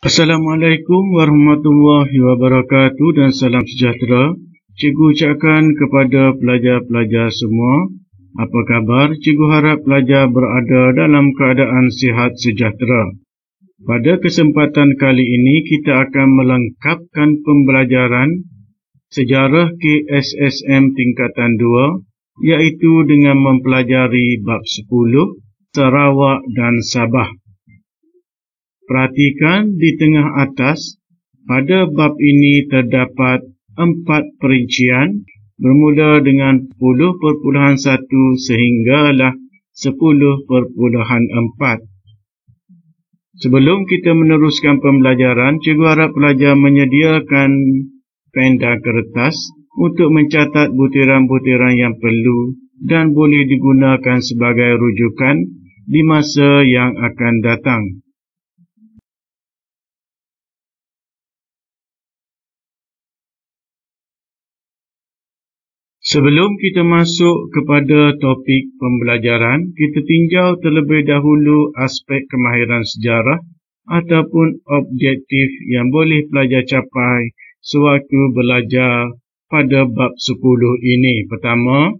Assalamualaikum warahmatullahi wabarakatuh dan salam sejahtera. Cikgu ucapkan kepada pelajar-pelajar semua, apa khabar? Cikgu harap pelajar berada dalam keadaan sihat sejahtera. Pada kesempatan kali ini kita akan melengkapkan pembelajaran sejarah KSSM tingkatan 2, iaitu dengan mempelajari bab 10, Sarawak dan Sabah. Perhatikan di tengah atas, pada bab ini terdapat 4 perincian bermula dengan 10.1 sehinggalah 10.4. Sebelum kita meneruskan pembelajaran, cikgu harap pelajar menyediakan pen dan kertas untuk mencatat butiran-butiran yang perlu dan boleh digunakan sebagai rujukan di masa yang akan datang. Sebelum kita masuk kepada topik pembelajaran, kita tinjau terlebih dahulu aspek kemahiran sejarah ataupun objektif yang boleh pelajar capai sewaktu belajar pada bab 10 ini. Pertama,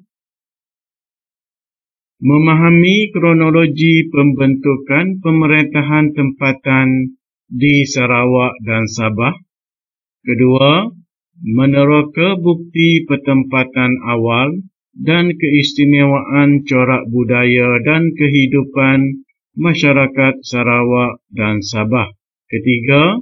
memahami kronologi pembentukan pemerintahan tempatan di Sarawak dan Sabah. Kedua, meneroka bukti pertempatan awal dan keistimewaan corak budaya dan kehidupan masyarakat Sarawak dan Sabah. Ketiga,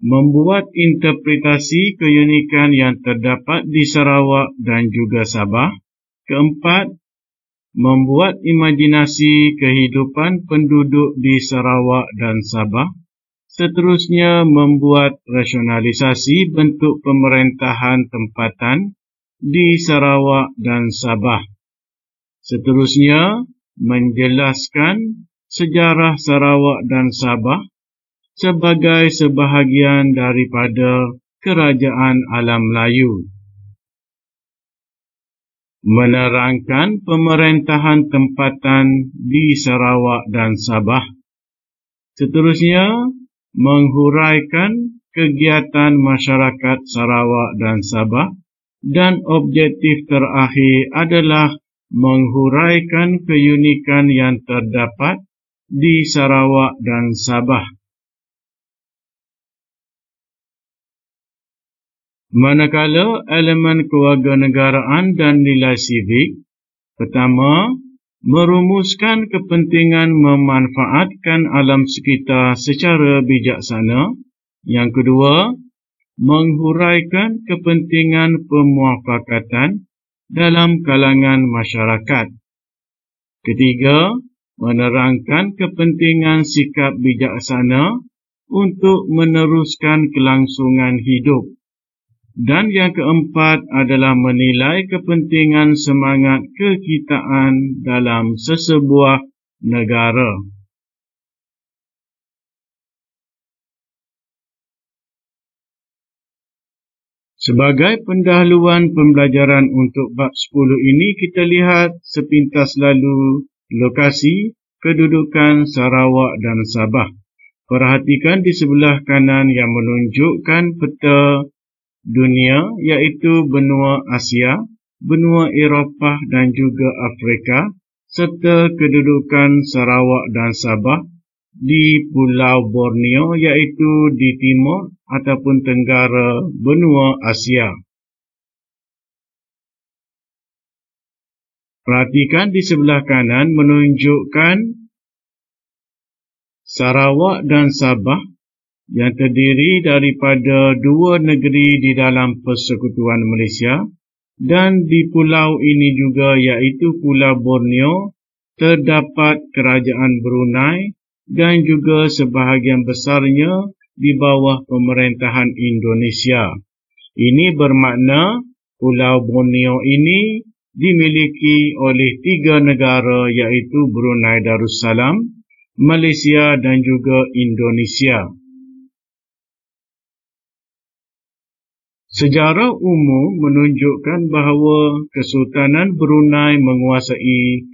membuat interpretasi keunikan yang terdapat di Sarawak dan juga Sabah. Keempat, membuat imajinasi kehidupan penduduk di Sarawak dan Sabah. Seterusnya, membuat rasionalisasi bentuk pemerintahan tempatan di Sarawak dan Sabah. Seterusnya, menjelaskan sejarah Sarawak dan Sabah sebagai sebahagian daripada Kerajaan Alam Melayu. Menerangkan pemerintahan tempatan di Sarawak dan Sabah. Seterusnya, menghuraikan kegiatan masyarakat Sarawak dan Sabah, dan objektif terakhir adalah menghuraikan keunikan yang terdapat di Sarawak dan Sabah. Manakala elemen kewarganegaraan dan nilai sivik, pertama, merumuskan kepentingan memanfaatkan alam sekitar secara bijaksana. Yang kedua, menghuraikan kepentingan pemuafakatan dalam kalangan masyarakat. Ketiga, menerangkan kepentingan sikap bijaksana untuk meneruskan kelangsungan hidup. Dan yang keempat adalah menilai kepentingan semangat kekitaan dalam sesebuah negara. Sebagai pendahuluan pembelajaran untuk bab 10 ini, kita lihat sepintas lalu lokasi kedudukan Sarawak dan Sabah. Perhatikan di sebelah kanan yang menunjukkan peta dunia, iaitu benua Asia, benua Eropah dan juga Afrika, serta kedudukan Sarawak dan Sabah di Pulau Borneo, iaitu di timur ataupun tenggara benua Asia. Perhatikan di sebelah kanan menunjukkan Sarawak dan Sabah yang terdiri daripada 2 negeri di dalam Persekutuan Malaysia, dan di pulau ini juga, iaitu Pulau Borneo, terdapat Kerajaan Brunei dan juga sebahagian besarnya di bawah pemerintahan Indonesia. Ini bermakna Pulau Borneo ini dimiliki oleh 3 negara, iaitu Brunei Darussalam, Malaysia dan juga Indonesia. Sejarah umum menunjukkan bahawa Kesultanan Brunei menguasai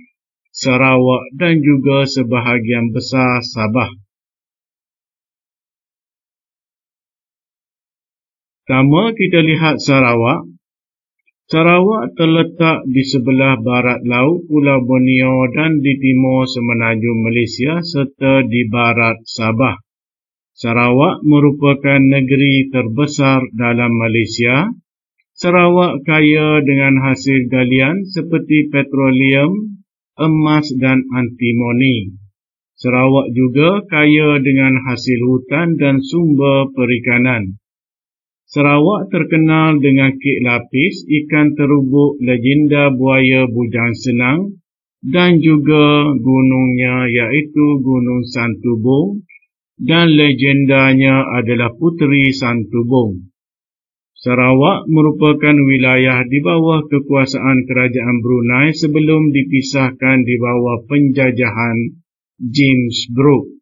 Sarawak dan juga sebahagian besar Sabah. Pertama, kita lihat Sarawak. Sarawak terletak di sebelah barat laut Pulau Borneo dan di timur semenanjung Malaysia serta di barat Sabah. Sarawak merupakan negeri terbesar dalam Malaysia. Sarawak kaya dengan hasil galian seperti petroleum, emas dan antimoni. Sarawak juga kaya dengan hasil hutan dan sumber perikanan. Sarawak terkenal dengan kek lapis, ikan terubuk, legenda buaya bujang senang dan juga gunungnya iaitu Gunung Santubong dan legendanya adalah Puteri Santubong. Sarawak merupakan wilayah di bawah kekuasaan Kerajaan Brunei sebelum dipisahkan di bawah penjajahan James Brooke.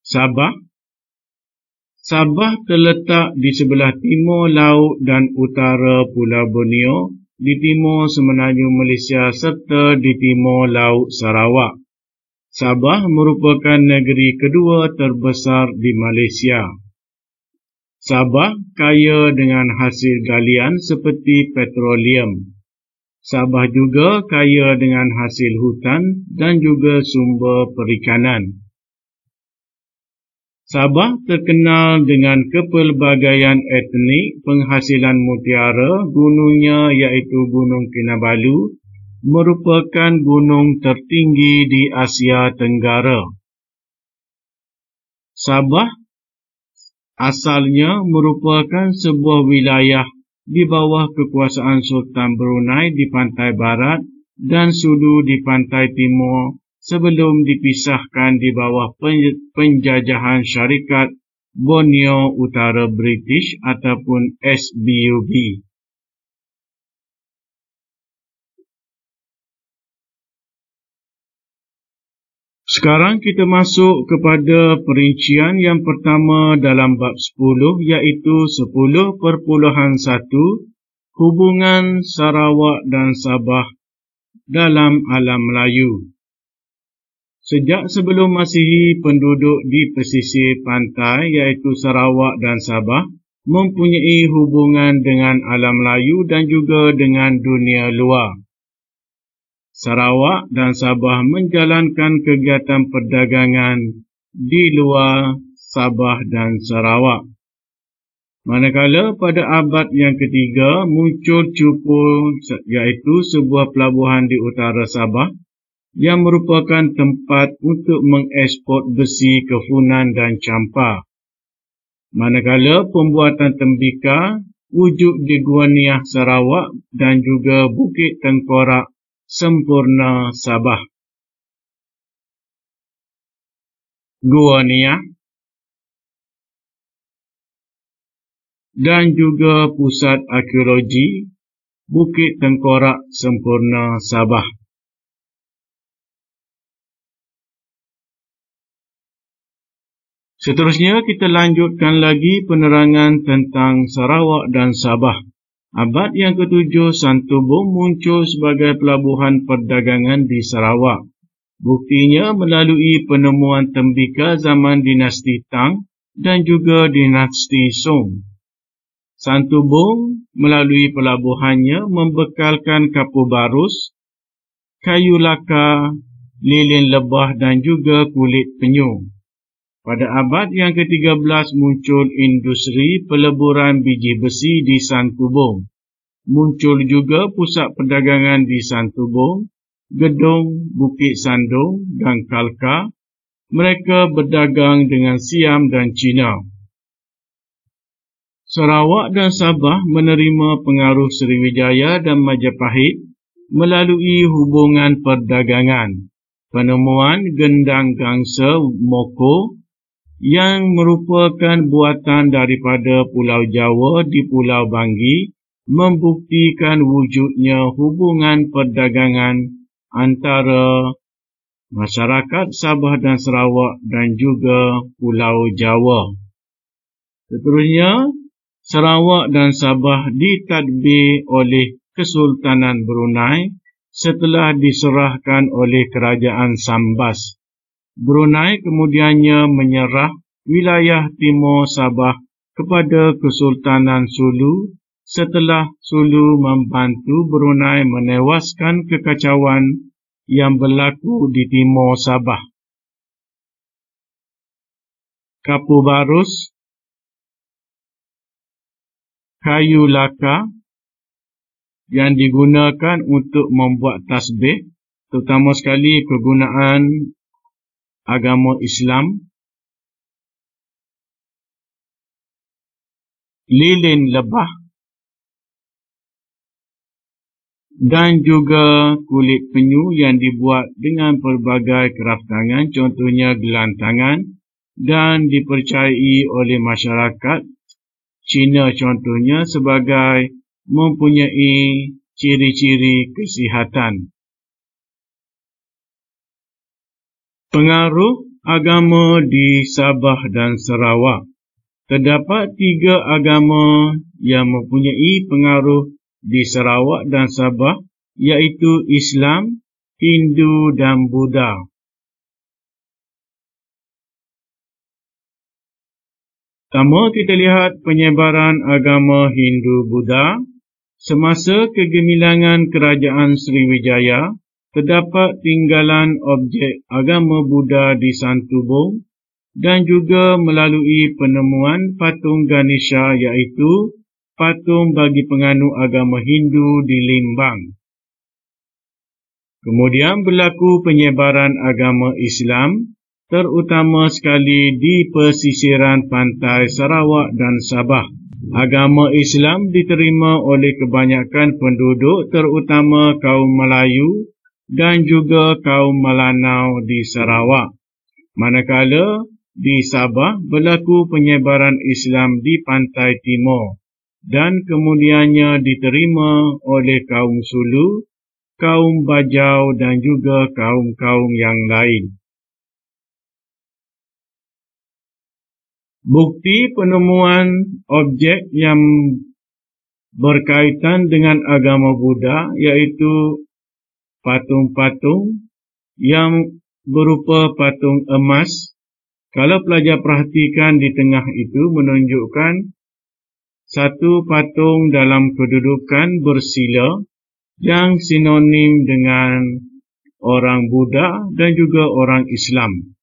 Sabah. Sabah terletak di sebelah timur laut dan utara Pulau Borneo, di timur semenanjung Malaysia serta di timur laut Sarawak. Sabah merupakan negeri kedua terbesar di Malaysia. Sabah kaya dengan hasil galian seperti petroleum. Sabah juga kaya dengan hasil hutan dan juga sumber perikanan. Sabah terkenal dengan kepelbagaian etnik, penghasilan mutiara, gunungnya iaitu Gunung Kinabalu, merupakan gunung tertinggi di Asia Tenggara. Sabah asalnya merupakan sebuah wilayah di bawah kekuasaan Sultan Brunei di pantai barat dan Sulu di pantai timur, sebelum dipisahkan di bawah penjajahan Syarikat Borneo Utara British ataupun SBUB. Sekarang kita masuk kepada perincian yang pertama dalam bab 10 iaitu 10.1 hubungan Sarawak dan Sabah dalam alam Melayu. Sejak sebelum Masihi, penduduk di pesisir pantai iaitu Sarawak dan Sabah mempunyai hubungan dengan alam Melayu dan juga dengan dunia luar. Sarawak dan Sabah menjalankan kegiatan perdagangan di luar Sabah dan Sarawak. Manakala pada abad yang ketiga muncul Cupul iaitu sebuah pelabuhan di utara Sabah yang merupakan tempat untuk mengeksport besi, kefunan dan campa. Manakala pembuatan tembika wujud di Gua Niah Sarawak dan juga Bukit Tengkorak Sempurna Sabah. Gua Niah dan juga pusat arkeologi Bukit Tengkorak Sempurna Sabah. Seterusnya kita lanjutkan lagi penerangan tentang Sarawak dan Sabah. Abad yang ke-7 Santubong muncul sebagai pelabuhan perdagangan di Sarawak. Buktinya melalui penemuan tembika zaman dinasti Tang dan juga dinasti Song. Santubong melalui pelabuhannya membekalkan kapur barus, kayu laka, lilin lebah dan juga kulit penyu. Pada abad yang ke-13 muncul industri peleburan biji besi di Santubong. Muncul juga pusat perdagangan di Santubong, Gedong, Bukit Sandong dan Kalka. Mereka berdagang dengan Siam dan Cina. Sarawak dan Sabah menerima pengaruh Sriwijaya dan Majapahit melalui hubungan perdagangan. Penemuan gendang gangsa Moko yang merupakan buatan daripada Pulau Jawa di Pulau Banggi membuktikan wujudnya hubungan perdagangan antara masyarakat Sabah dan Sarawak dan juga Pulau Jawa. Seterusnya, Sarawak dan Sabah ditadbir oleh Kesultanan Brunei setelah diserahkan oleh Kerajaan Sambas. Brunei kemudiannya menyerah wilayah timur Sabah kepada Kesultanan Sulu setelah Sulu membantu Brunei menewaskan kekacauan yang berlaku di Timur Sabah. Kapu barus, kayu laka yang digunakan untuk membuat tasbih, terutama sekali kegunaan agama Islam. Lilin lebah dan juga kulit penyu yang dibuat dengan pelbagai kraftangan, contohnya gelantangan, dan dipercayai oleh masyarakat Cina contohnya sebagai mempunyai ciri-ciri kesihatan. Pengaruh agama di Sabah dan Sarawak. Terdapat 3 agama yang mempunyai pengaruh di Sarawak dan Sabah, iaitu Islam, Hindu dan Buddha. Pertama, kita lihat penyebaran agama Hindu-Buddha. Semasa kegemilangan kerajaan Sriwijaya, terdapat tinggalan objek agama Buddha di Santubong dan juga melalui penemuan patung Ganesha, iaitu patung bagi penganut agama Hindu di Limbang. Kemudian berlaku penyebaran agama Islam, terutama sekali di pesisiran pantai Sarawak dan Sabah. Agama Islam diterima oleh kebanyakan penduduk, terutama kaum Melayu dan juga kaum Melanau di Sarawak. Manakala di Sabah berlaku penyebaran Islam di pantai timur dan kemudiannya diterima oleh kaum Sulu, kaum Bajau dan juga kaum-kaum yang lain. Bukti penemuan objek yang berkaitan dengan agama Buddha iaitu patung-patung yang berupa patung emas. Kalau pelajar perhatikan di tengah itu menunjukkan satu patung dalam kedudukan bersila yang sinonim dengan orang Buddha dan juga orang Islam.